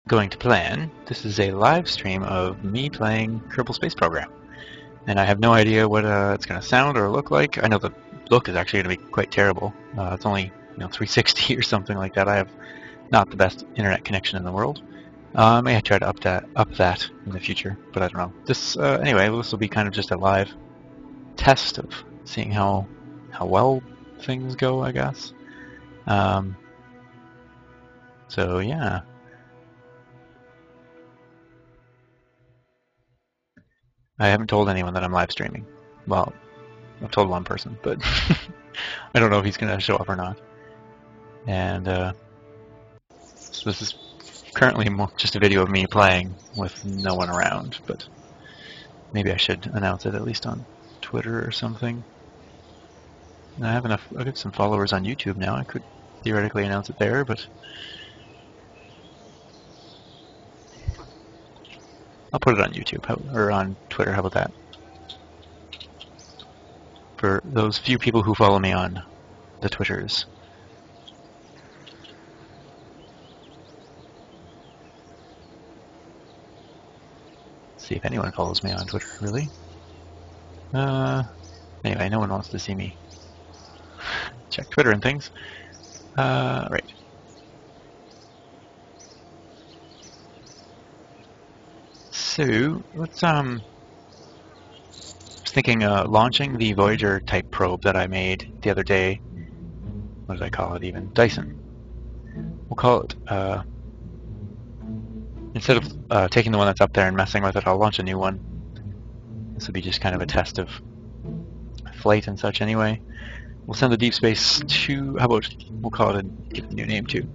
going to plan, this is a live stream of me playing Kerbal Space Program. And I have no idea what it's going to sound or look like. I know the look is actually going to be quite terrible. It's only 360 or something like that. I have not the best internet connection in the world. I may try to up that in the future, but I don't know. This anyway, this will be kind of just a live test of seeing how well things go, I guess. So yeah. I haven't told anyone that I'm live streaming. Well, I've told one person, but I don't know if he's going to show up or not. And so this is currently just a video of me playing with no one around, but maybe I should announce it at least on Twitter or something. And I have enough. I got some followers on YouTube now. I could theoretically announce it there, but I'll put it on YouTube or on Twitter. How about that? For those few people who follow me on the Twitters. See if anyone follows me on Twitter, really. Anyway, no one wants to see me check Twitter and things. Right. So, let's, I was thinking launching the Voyager type probe that I made the other day. What did I call it even? Dyson. We'll call it, instead of taking the one that's up there and messing with it, I'll launch a new one. This will be just kind of a test of flight and such anyway. We'll send the deep space to, how about, we'll call it give it a new name too.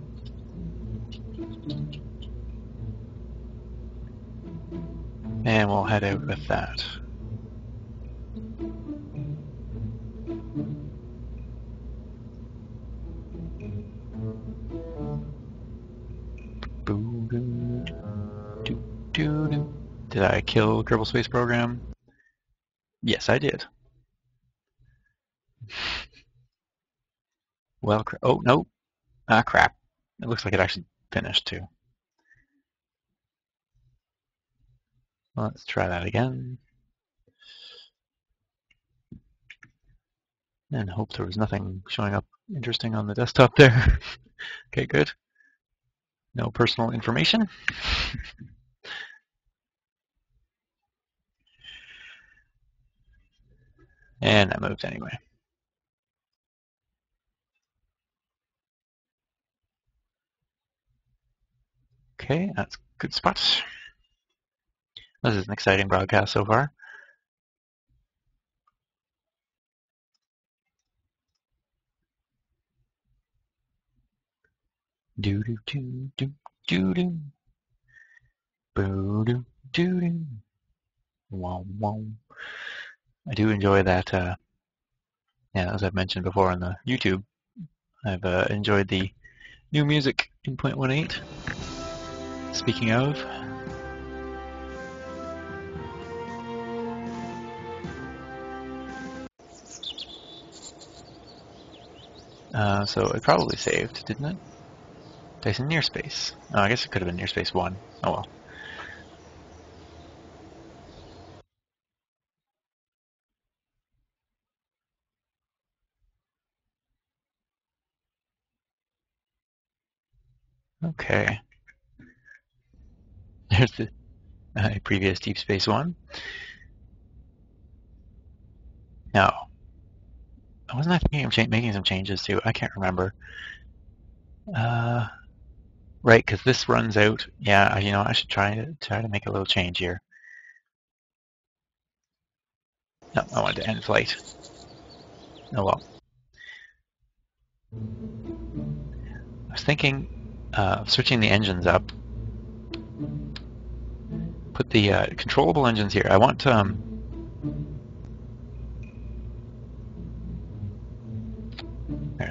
And we'll head out with that. Did I kill Kerbal Space Program? Yes, I did. Well, oh, no. Ah, crap. It looks like it actually finished, too. Let's try that again. And hope there was nothing showing up interesting on the desktop there. Okay, good. No personal information. And that moved anyway. Okay, that's a good spot. This is an exciting broadcast so far. Do do do do do do. Boo do do do. Wow wow. I do enjoy that. Yeah, as I've mentioned before on the YouTube, I've enjoyed the new music in 0.18. Speaking of, so it probably saved, didn't it? Dyson near space. Oh, I guess it could have been near space 1. Oh well. Okay. There's the previous Deep Space 1. Now, wasn't I thinking of making some changes too? I can't remember. Right, because this runs out. Yeah, I should try to make a little change here. No, I wanted to end flight. Oh well. I was thinking of switching the engines up. Put the controllable engines here. I want there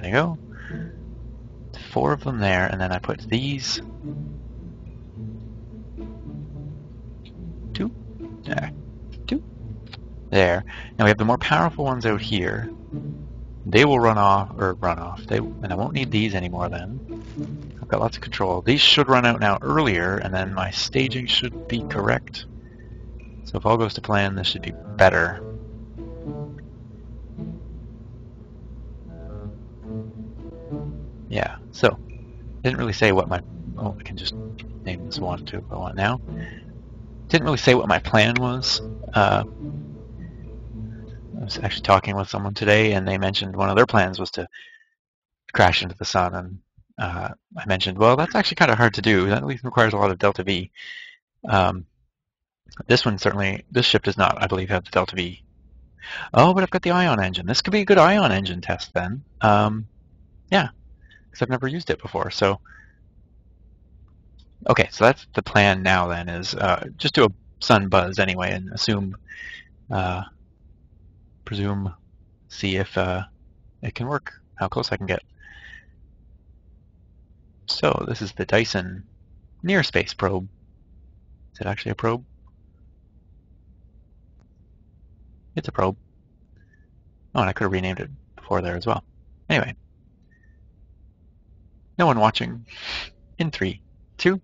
they go. 4 of them there, and then I put these 2 there, 2 there. Now we have the more powerful ones out here. They will run off. And I won't need these anymore then. got lots of control. These should run out now earlier, and then my staging should be correct. So if all goes to plan, this should be better. Yeah, so didn't really say what my... Oh, I can just name this one too if I want now. Didn't really say what my plan was. I was actually talking with someone today, and they mentioned one of their plans was to crash into the sun, and I mentioned, well, that's actually kind of hard to do. That at least requires a lot of delta V. This one certainly, this ship does not, I believe, have the delta V. Oh, but I've got the ion engine. This could be a good ion engine test then. Yeah, because I've never used it before. So, okay, so that's the plan now then, is just do a sun buzz anyway and presume, see if it can work, how close I can get. So this is the Dyson Near Space probe. Is it actually a probe? It's a probe. Oh, and I could have renamed it before there as well. Anyway. No one watching. In 3, 2.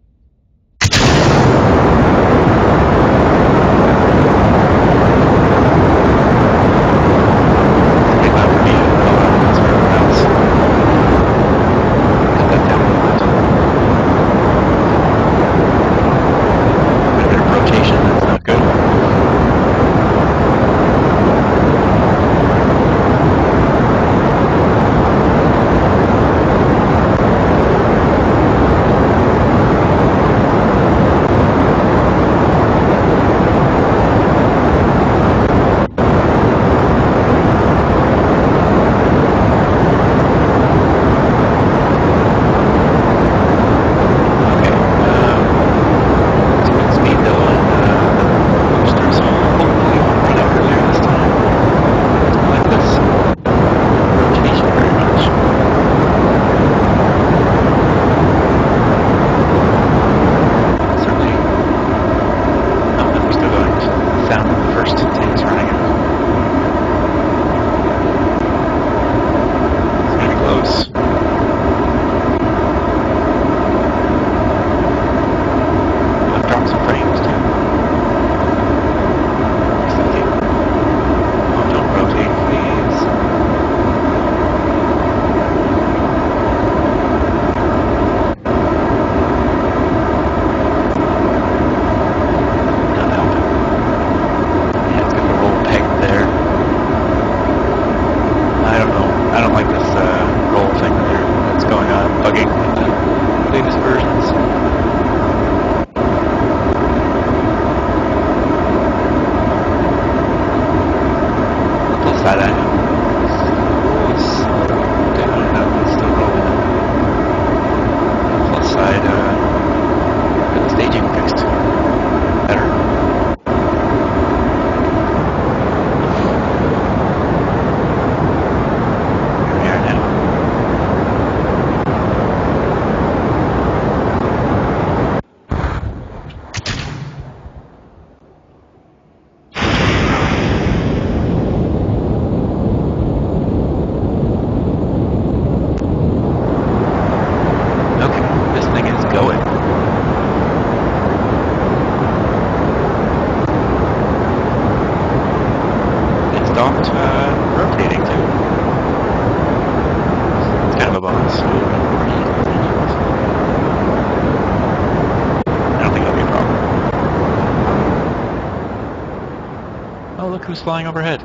Who's flying overhead?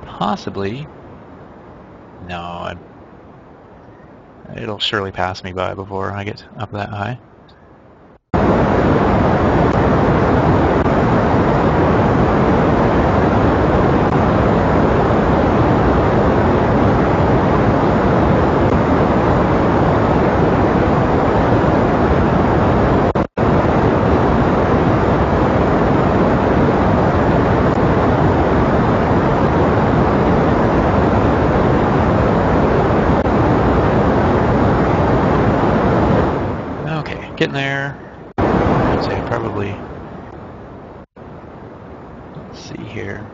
Possibly. No, it'll surely pass me by before I get up that high. Getting there. I'd say probably. Let's see here.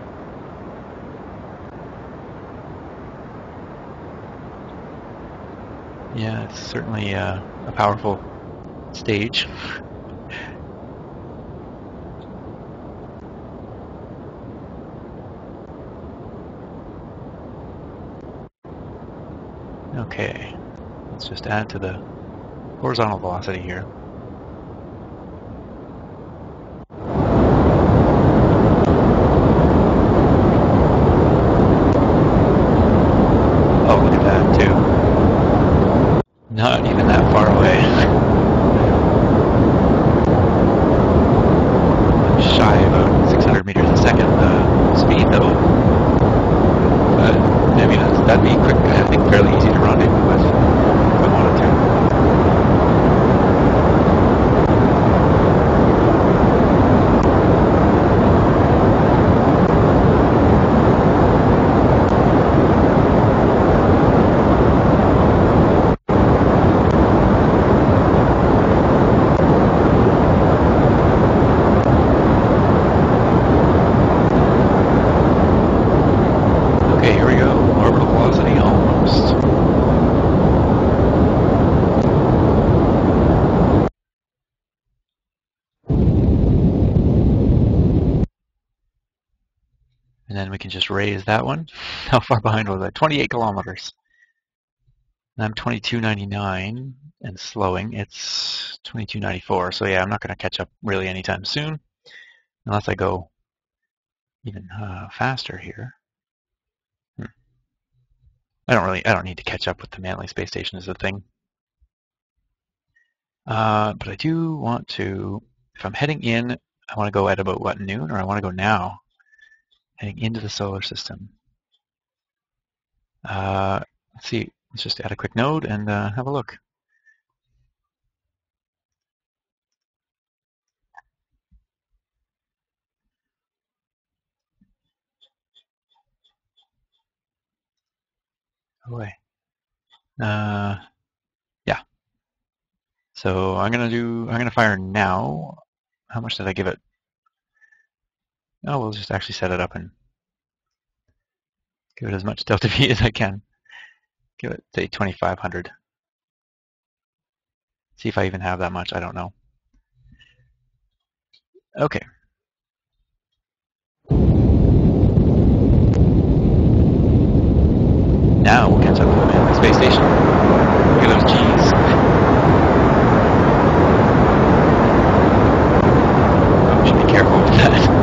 Yeah, it's certainly a powerful stage. Okay, let's just add to the horizontal velocity here. Oh, look at that too. Not even that far away. Shy of about 600 meters a second speed though. But I mean, that'd be quick. I think fairly easy to rendezvous with if I wanted to. Okay, here we go. Orbital velocity almost. And then we can just raise that one. How far behind was I? 28 kilometers. And I'm 22.99 and slowing. It's 22.94. So yeah, I'm not going to catch up really anytime soon, unless I go even faster here. I don't need to catch up with the Manley space station is the thing. But I do want to, if I'm heading in, I want to go at about what, noon, or I want to go now, heading into the solar system. Let's see, let's just add a quick node and have a look. Oh boy. Yeah. So I'm gonna fire now. How much did I give it? Oh, we'll just actually set it up and give it as much delta V as I can. Give it, say, 2,500. See if I even have that much. I don't know. Okay. Now we'll catch up with the space station. Look at those G's. Oh, should be careful with that.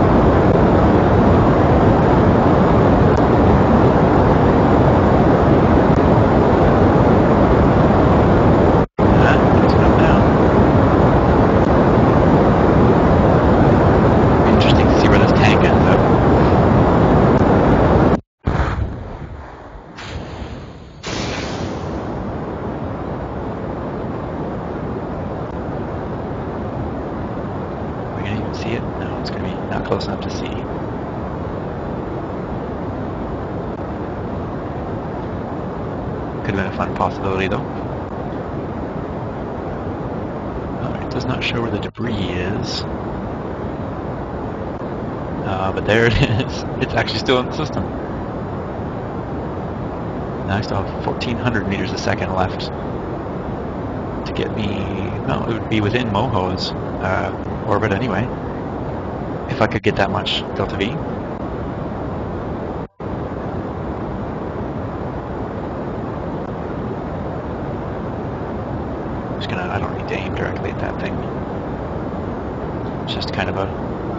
See it? No, it's going to be not close enough to see. Could have been a fun possibility though. Oh, it does not show where the debris is. But there it is. It's actually still in the system. Now I still have 1,400 meters a second left to get me... No, it would be within MOHO's orbit anyway. If I could get that much delta V. I'm just gonna, I don't need to aim directly at that thing. It's just kind of a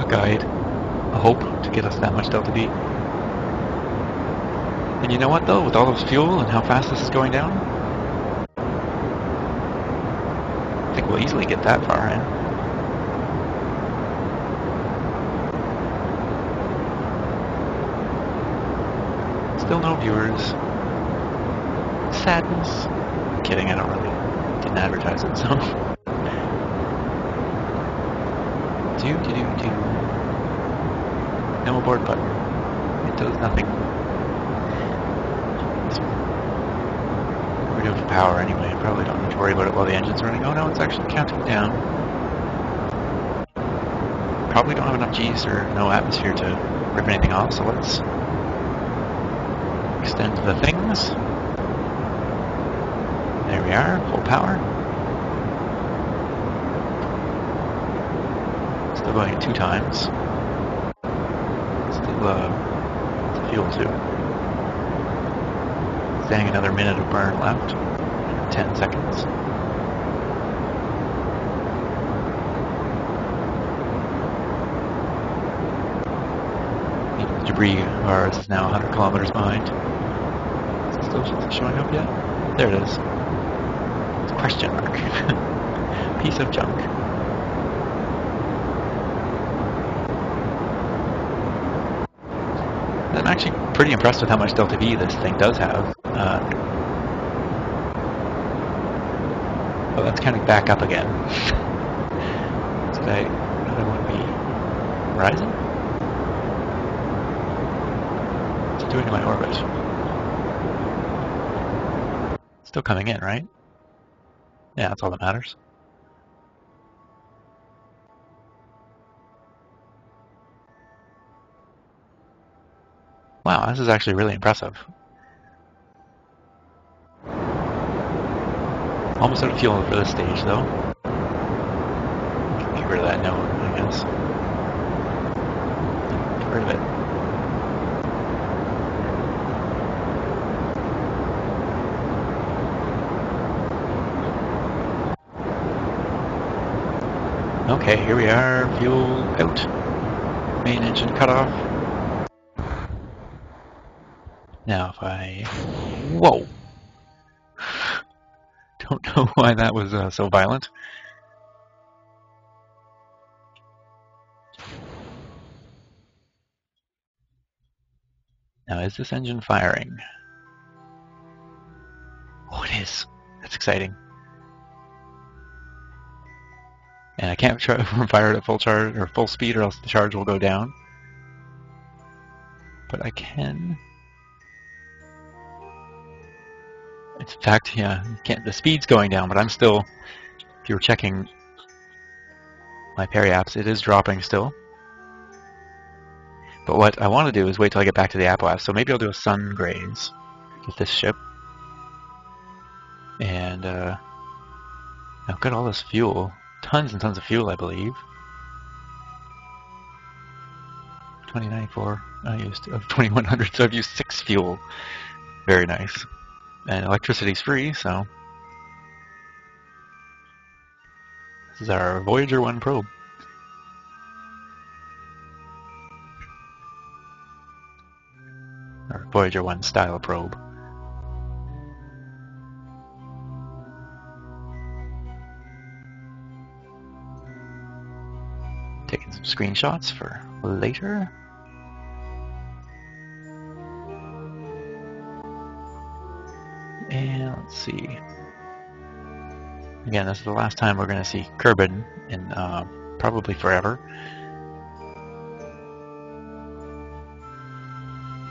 guide, a hope to get us that much delta V. And you know what though, with all this fuel and how fast this is going down, I think we'll easily get that far in. Still no viewers. Sadness. I'm kidding, I didn't advertise it, so. Do. No abort button. It does nothing. We're doing power anyway, I probably don't need to worry about it while the engine's running. Oh no, it's actually counting down. Probably don't have enough G's or no atmosphere to rip anything off, so let's extend the things There we are, full power. Still going at 2 times. Still fuel too. Staying another minute of burn left. 10 seconds. The debris of ours is now 100 kilometers behind. Is it still showing up yet? There it is. It's a question mark. Piece of junk. I'm actually pretty impressed with how much delta V this thing does have. Oh, that's kind of back up again. Did I want to be rising? What's it doing to my orbit? Still coming in, right? Yeah, that's all that matters. Wow, this is actually really impressive. Almost out of fuel for this stage, though. Get rid of that note, I guess. Get rid of it. Okay, here we are, fuel out. Main engine cut off. Now if I... Whoa! Don't know why that was so violent. Now is this engine firing? Oh, it is. That's exciting. And I can't fire it at full charge or full speed, or else the charge will go down. But I can. In fact, yeah, you can't. The speed's going down, but I'm still. If you were checking my periapps, it is dropping still. But what I want to do is wait till I get back to the app so maybe I'll do a sun graze with this ship. And I've got all this fuel. Tons and tons of fuel, I believe. 2094, I used 2100, so I've used 6 fuel. Very nice. And electricity's free, so. This is our Voyager 1 probe. Or Voyager 1 style probe. Taking some screenshots for later. And let's see. Again, this is the last time we're going to see Kerbin in probably forever.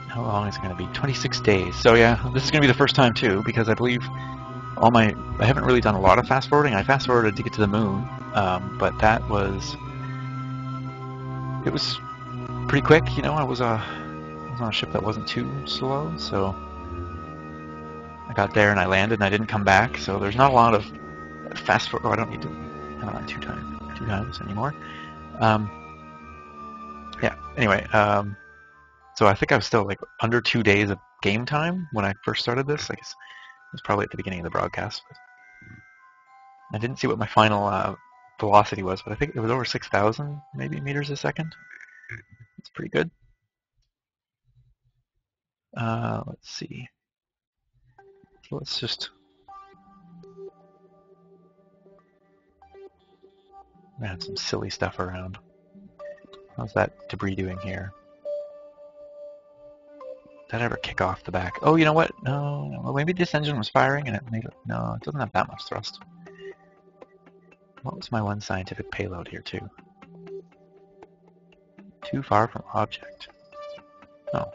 How long is it going to be? 26 days. So yeah, this is going to be the first time too, because I believe I haven't really done a lot of fast forwarding. I fast forwarded to get to the moon, but that was. It was pretty quick, you know. I was on a ship that wasn't too slow, so I got there and I landed and I didn't come back. So there's not a lot of fast forward. Oh, I don't need to have it on two times anymore. Yeah. Anyway, so I think I was still like under 2 days of game time when I first started this. I guess it was probably at the beginning of the broadcast. But I didn't see what my final velocity was, but I think it was over 6,000 maybe meters a second. It's pretty good. Let's see. So let's just add some silly stuff around. How's that debris doing here? Did that ever kick off the back? Oh, you know what? No. Well, maybe this engine was firing and it made it. No, it doesn't have that much thrust. What was my one scientific payload here, too? Too far from object. Oh.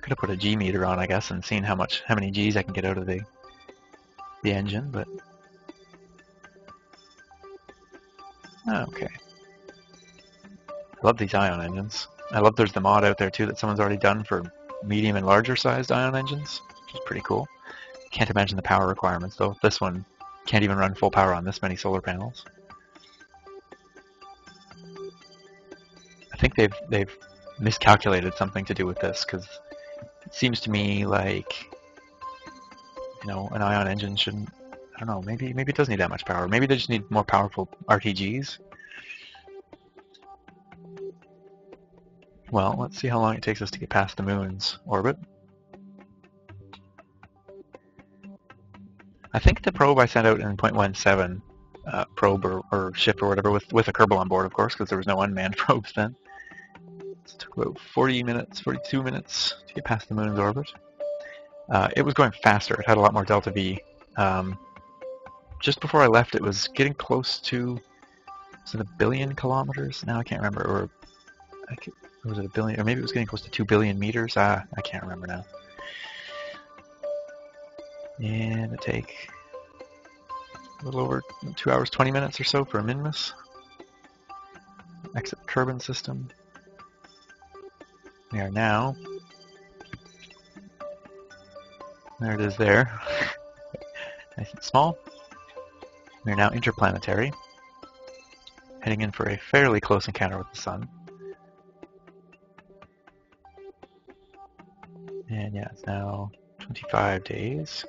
Could have put a G meter on, I guess, and seen how many Gs I can get out of the engine, but okay. I love these ion engines. I love there's the mod out there too that someone's already done for medium and larger sized ion engines, which is pretty cool. can't imagine the power requirements though. This one can't even run full power on this many solar panels. I think they've miscalculated something to do with this, because it seems to me like, you know, an ion engine shouldn't. I don't know. Maybe it does need that much power. Maybe they just need more powerful RTGs. Well, let's see how long it takes us to get past the moon's orbit. I think the probe I sent out in 0.17, probe or ship or whatever, with a Kerbal on board, of course, because there was no unmanned probes then. It took about 40 minutes, 42 minutes to get past the moon's orbit. It was going faster. It had a lot more delta V. Just before I left, it was getting close to, was it 1 billion kilometers? Now I can't remember. Or was it 1 billion? Or maybe it was getting close to 2 billion meters. I can't remember now. And it take a little over 2 hours, 20 minutes or so for a min-miss. Exit the turbine system. We are now, there it is there, nice and small. We are now interplanetary, heading in for a fairly close encounter with the sun. And yeah, it's now 25 days.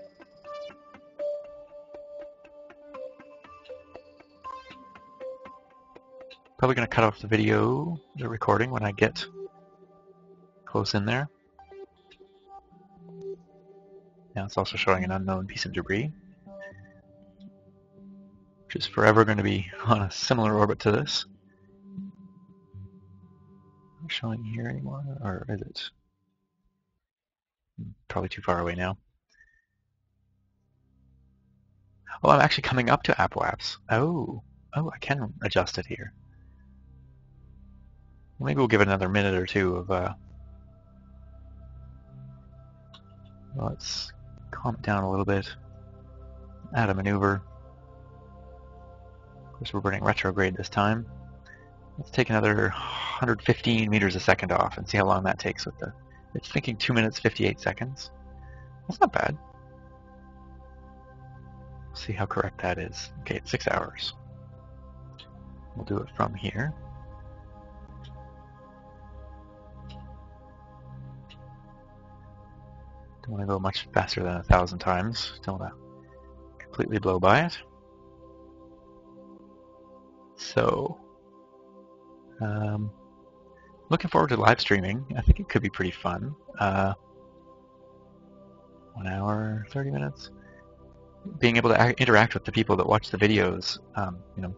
Probably going to cut off the video, the recording, when I get close in there. Now it's also showing an unknown piece of debris, which is forever going to be on a similar orbit to this. Not showing here anymore, or is it? Probably too far away now. Oh, I'm actually coming up to Apoaps. Oh, I can adjust it here. Maybe we'll give it another minute or two of let's calm it down a little bit. Add a maneuver. Of course, we're burning retrograde this time. Let's take another 115 meters a second off and see how long that takes with the... It's thinking 2 minutes 58 seconds. That's not bad. See how correct that is. Okay, it's 6 hours. We'll do it from here. Don't want to go much faster than 1,000 times. Don't want to completely blow by it. So, looking forward to live streaming. I think it could be pretty fun. 1 hour, 30 minutes. Being able to interact with the people that watch the videos, you know,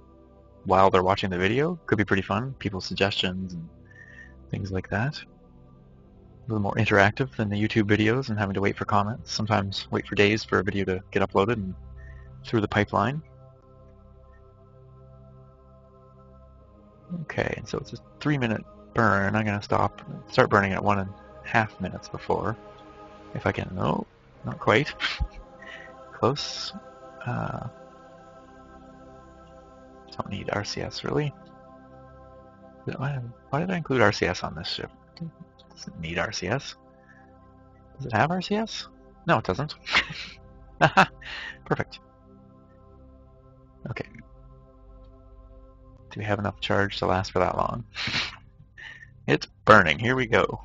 while they're watching the video could be pretty fun. People's suggestions and things like that. A little more interactive than the YouTube videos and having to wait for comments. Sometimes wait for days for a video to get uploaded and through the pipeline. Okay, so it's a 3-minute burn. I'm going to start burning at 1.5 minutes before. If I can, no, not quite. Close. Don't need RCS really. Why did I include RCS on this ship? Doesn't need RCS. Does it have RCS? No, it doesn't. Perfect. Okay. Do we have enough charge to last for that long? It's burning. Here we go.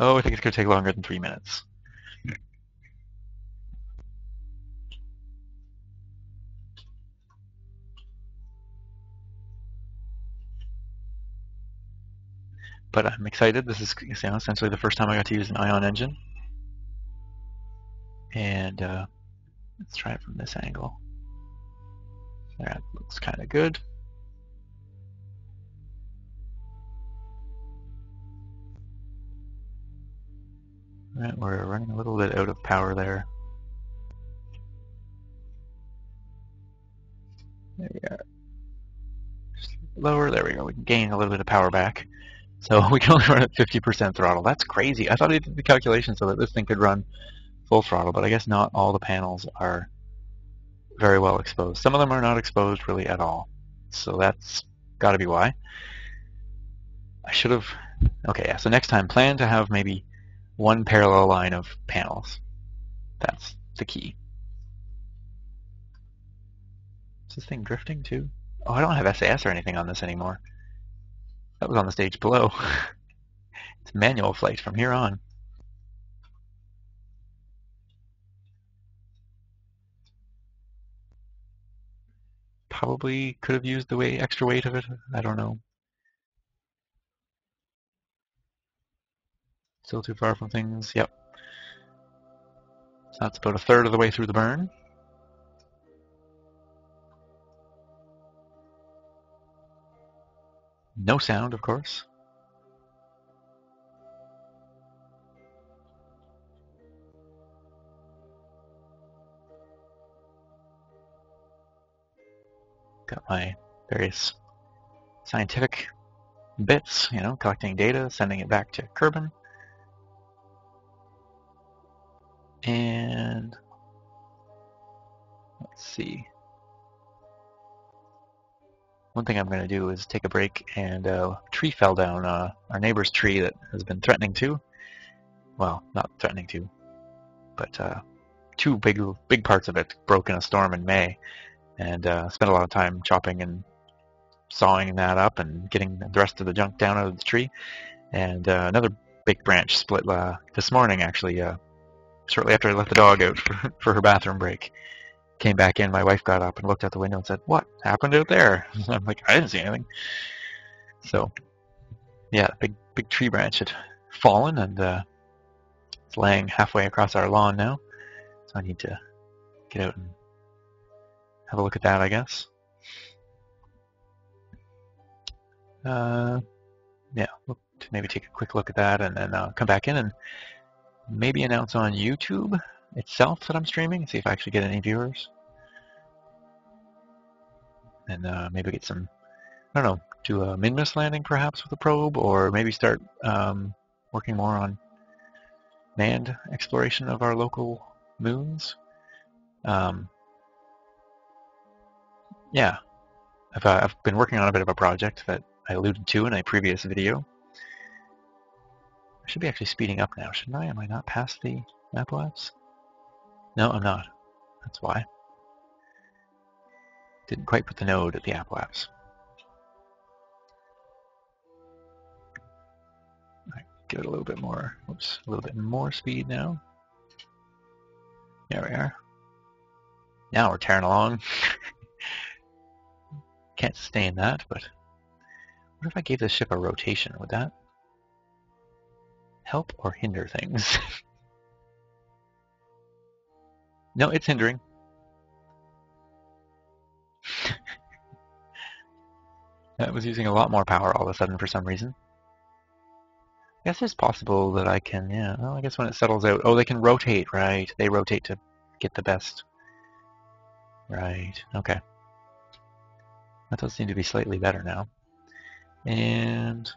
Oh, I think it's going to take longer than 3 minutes. But I'm excited. This is, you know, essentially the first time I got to use an ion engine. And let's try it from this angle. That looks kind of good. Right, we're running a little bit out of power there. There we are. Just lower, there we go. We can gain a little bit of power back. So we can only run at 50% throttle. That's crazy. I thought I did the calculation so that this thing could run full throttle, but I guess not all the panels are very well exposed. Some of them are not exposed really at all. So that's got to be why. I should have... Okay, yeah, so next time plan to have maybe one parallel line of panels. That's the key. Is this thing drifting too? Oh, I don't have SAS or anything on this anymore. That was on the stage below. It's manual flight from here on. Probably could have used the extra weight of it. I don't know. Still too far from things. Yep. So that's about a third of the way through the burn. No sound, of course. Got my various scientific bits, collecting data, sending it back to Kerbin. And let's see. One thing I'm going to do is take a break, and a tree fell down, our neighbor's tree that has been threatening to. Well, not threatening to, but two big parts of it broke in a storm in May, and spent a lot of time chopping and sawing that up and getting the rest of the junk down out of the tree. And another big branch split this morning, actually, shortly after I let the dog out for her bathroom break. Came back in, my wife got up and looked out the window and said, "What happened out there?" I'm like, "I didn't see anything." So, yeah, big tree branch had fallen, and it's laying halfway across our lawn now. So I need to get out and have a look at that, I guess. Yeah, we'll maybe take a quick look at that, and then come back in and maybe announce on YouTube itself that I'm streaming and see if I actually get any viewers. And maybe get some, I don't know, do a Minmus landing perhaps with a probe, or maybe start working more on manned exploration of our local moons. Yeah, I've been working on a bit of a project that I alluded to in a previous video. I should be actually speeding up now, shouldn't I? Am I not past the apoapse? No, I'm not. That's why. Didn't quite put the node at the apoapse. Right, give it a little bit more. Oops, a little bit more speed now. There we are. Now we're tearing along. Can't sustain that, but what if I gave this ship a rotation? Would that help or hinder things? No, it's hindering. That was using a lot more power all of a sudden for some reason. I guess it's possible that I can, yeah, well, I guess when it settles out, oh, they can rotate, right? They rotate to get the best. Right, okay. That does seem to be slightly better now. And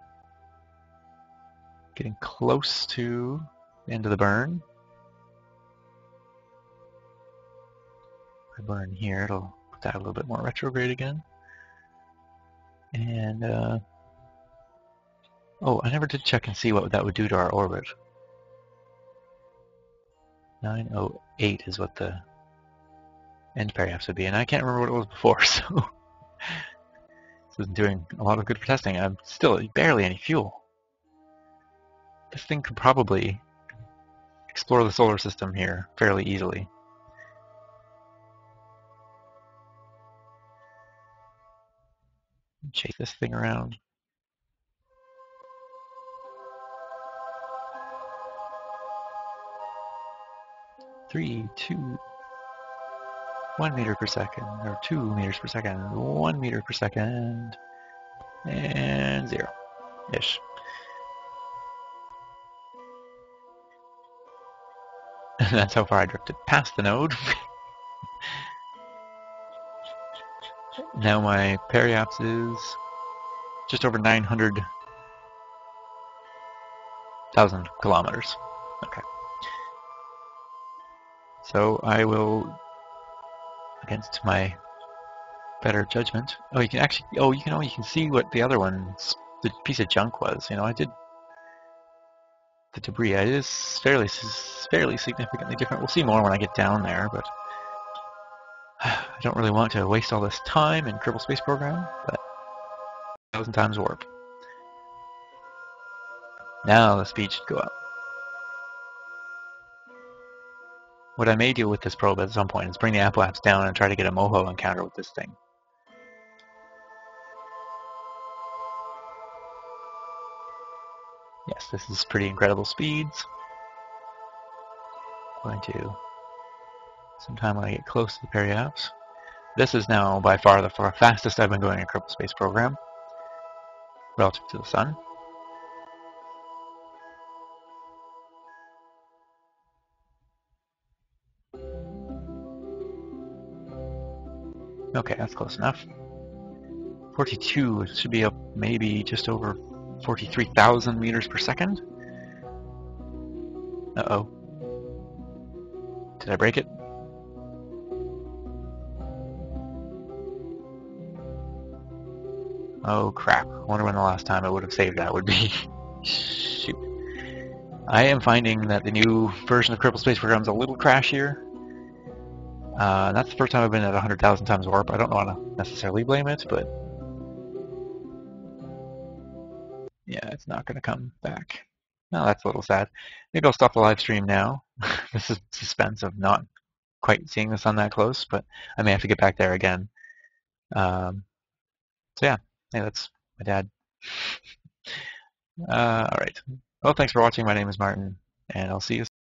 getting close to the end of the burn. If I burn here, it'll put that a little bit more retrograde again. And, oh, I never did check and see what that would do to our orbit. 908 is what the end periapse would be, and I can't remember what it was before, so this isn't doing a lot of good for testing. I'm still barely any fuel. This thing could probably explore the solar system here fairly easily. Chase this thing around. Three, 2, 1 meter per second, or 2 meters per second, 1 meter per second, and 0-ish. And that's how far I drifted past the node. Now my periapse is just over 900,000 kilometers. Okay. So I will, against my better judgment. Oh, you can actually. Oh, you can see what the other one's, the piece of junk was. I did the debris. It is fairly significantly different. We'll see more when I get down there, but I don't really want to waste all this time in Kerbal Space Program, but 1,000 times warp. Now the speed should go up. What I may do with this probe at some point is bring the apoapse down and try to get a MOHO encounter with this thing. Yes, this is pretty incredible speeds. Going to sometime when I get close to the periapse. This is now by far the fastest I've been going in Kerbal Space Program relative to the Sun. Okay, that's close enough. 42 should be up maybe just over 43,000 meters per second. Uh-oh. Did I break it? Oh crap. I wonder when the last time I would have saved that would be. Shoot. I am finding that the new version of Kerbal Space Program is a little crashier. That's the first time I've been at 100,000 times warp. I don't want to necessarily blame it, but yeah, it's not going to come back. No, that's a little sad. Maybe I'll stop the live stream now. This is suspense of not quite seeing the sun that close, but I may have to get back there again. So yeah, hey, that's my dad. All right. Well, thanks for watching. My name is Martin, and I'll see you soon.